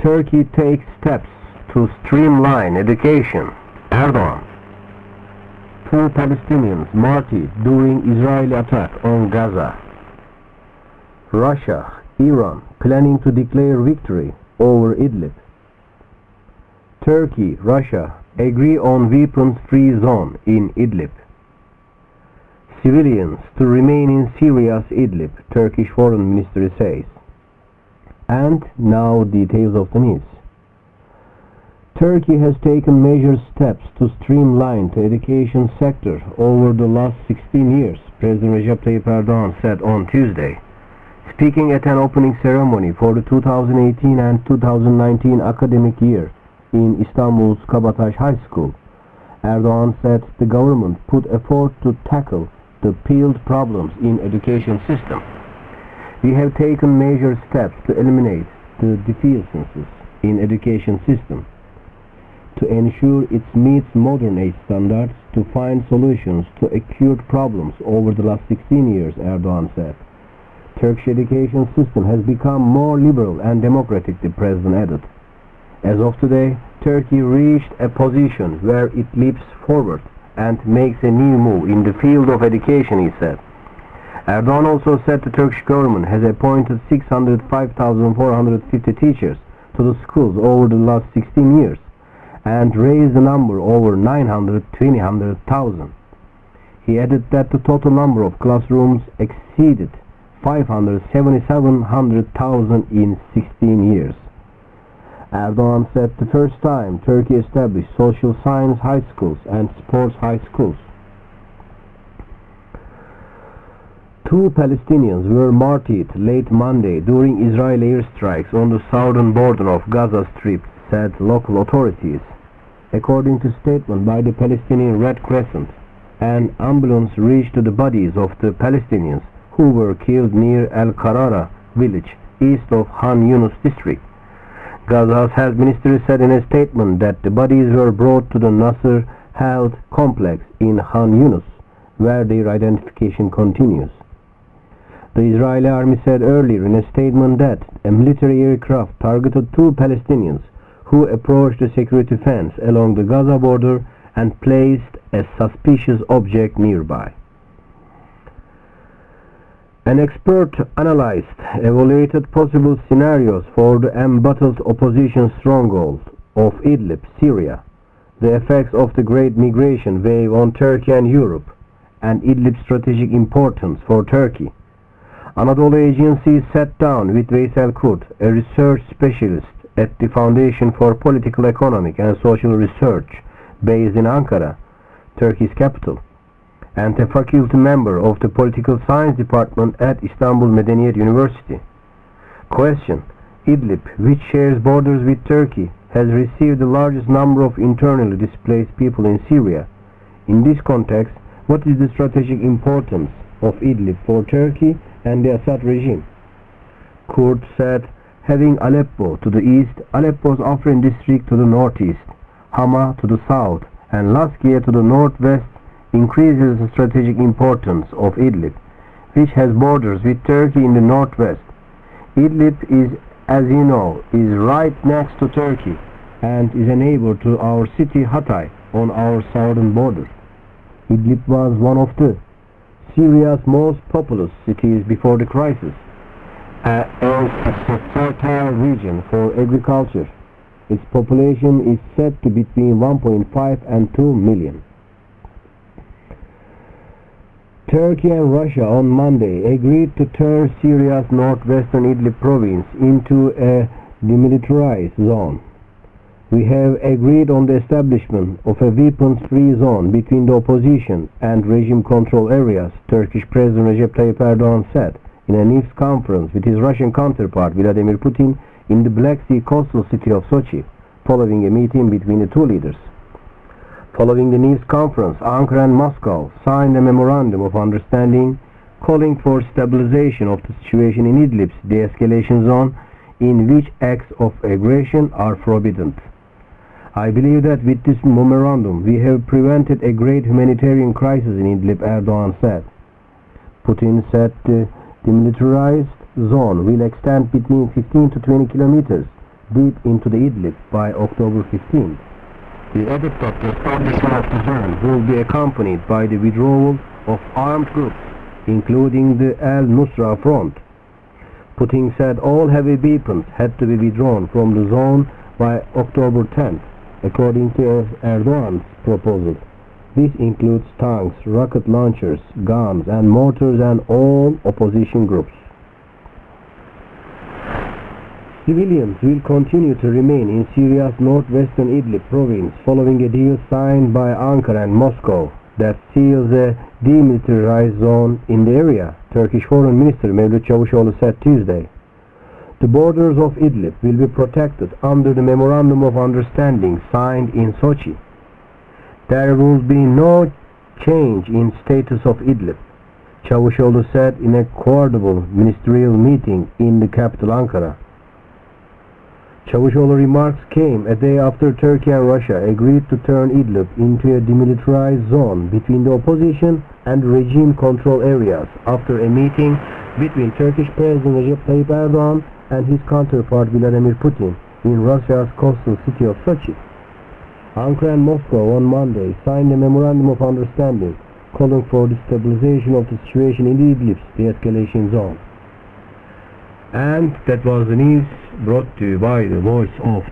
Turkey takes steps to streamline education. Erdogan. 2 Palestinians martyred during Israeli attack on Gaza. Russia, Iran planning to declare victory over Idlib. Turkey, Russia agree on weapons-free zone in Idlib. Civilians to remain in Syria's Idlib, Turkish Foreign Ministry says. And now details of the news. Turkey has taken major steps to streamline the education sector over the last 16 years, President Recep Tayyip Erdogan said on Tuesday. Speaking at an opening ceremony for the 2018 and 2019 academic year in Istanbul's Kabataş High School, Erdogan said the government put effort to tackle the peeled problems in education system. We have taken major steps to eliminate the deficiencies in education system, to ensure it meets modern age standards, to find solutions to acute problems over the last 16 years, Erdogan said. Turkish education system has become more liberal and democratic, the president added. As of today, Turkey reached a position where it leaps forward and makes a new move in the field of education, he said. Erdogan also said the Turkish government has appointed 605,450 teachers to the schools over the last 16 years and raised the number over 920,000. He added that the total number of classrooms exceeded 577,000 in 16 years. Erdogan said the first time Turkey established social science high schools and sports high schools. 2 Palestinians were martyred late Monday during Israeli airstrikes on the southern border of Gaza Strip, said local authorities. According to a statement by the Palestinian Red Crescent, an ambulance reached the bodies of the Palestinians who were killed near Al-Qarara village, east of Han Yunus district. Gaza's health ministry said in a statement that the bodies were brought to the Nasser Health Complex in Han Yunus, where their identification continues. The Israeli army said earlier in a statement that a military aircraft targeted 2 Palestinians who approached the security fence along the Gaza border and placed a suspicious object nearby. An expert analyst evaluated possible scenarios for the embattled opposition stronghold of Idlib, Syria, the effects of the Great Migration Wave on Turkey and Europe, and Idlib's strategic importance for Turkey. Anadolu Agency sat down with Veysel Kurt, a research specialist at the Foundation for Political Economic and Social Research based in Ankara, Turkey's capital, and a faculty member of the Political Science Department at Istanbul Medeniyet University. Question: Idlib, which shares borders with Turkey, has received the largest number of internally displaced people in Syria. In this context, what is the strategic importance of Idlib for Turkey and the Assad regime? Kurt said, having Aleppo to the east, Aleppo's Afrin district to the northeast, Hama to the south, and Laskiye to the northwest increases the strategic importance of Idlib, which has borders with Turkey in the northwest. Idlib is, as you know, is right next to Turkey and is a neighbor to our city Hatay on our southern border. Idlib was one of the Syria's most populous cities before the crisis, and a fertile region for agriculture. Its population is said to be between 1.5 and 2 million. Turkey and Russia on Monday agreed to turn Syria's northwestern Idlib province into a demilitarized zone. We have agreed on the establishment of a weapons-free zone between the opposition and regime control areas, Turkish President Recep Tayyip Erdogan said in a news conference with his Russian counterpart Vladimir Putin in the Black Sea coastal city of Sochi, following a meeting between the two leaders. Following the news conference, Ankara and Moscow signed a memorandum of understanding calling for stabilization of the situation in Idlib's de-escalation zone, in which acts of aggression are forbidden. I believe that with this memorandum we have prevented a great humanitarian crisis in Idlib, Erdogan said. Putin said the demilitarized zone will extend between 15 to 20 kilometers deep into the Idlib by October 15th. The edicts of the establishment of the zone will be accompanied by the withdrawal of armed groups, including the al-Nusra Front. Putin said all heavy weapons had to be withdrawn from the zone by October 10th, according to Erdogan's proposal. This includes tanks, rocket launchers, guns and mortars and all opposition groups. Civilians will continue to remain in Syria's northwestern Idlib province following a deal signed by Ankara and Moscow that seals a demilitarized zone in the area, Turkish Foreign Minister Mevlut Çavuşoğlu said Tuesday. The borders of Idlib will be protected under the Memorandum of Understanding signed in Sochi. There will be no change in status of Idlib, Çavuşoğlu said in a quadruple ministerial meeting in the capital Ankara. Çavuşoğlu remarks came a day after Turkey and Russia agreed to turn Idlib into a demilitarized zone between the opposition and regime control areas after a meeting between Turkish President Recep Tayyip Erdogan and his counterpart Vladimir Putin in Russia's coastal city of Sochi. Ankara and Moscow on Monday signed a memorandum of understanding calling for the stabilization of the situation in Idlib's de-escalation zone. And that was the news brought to you by the Voice of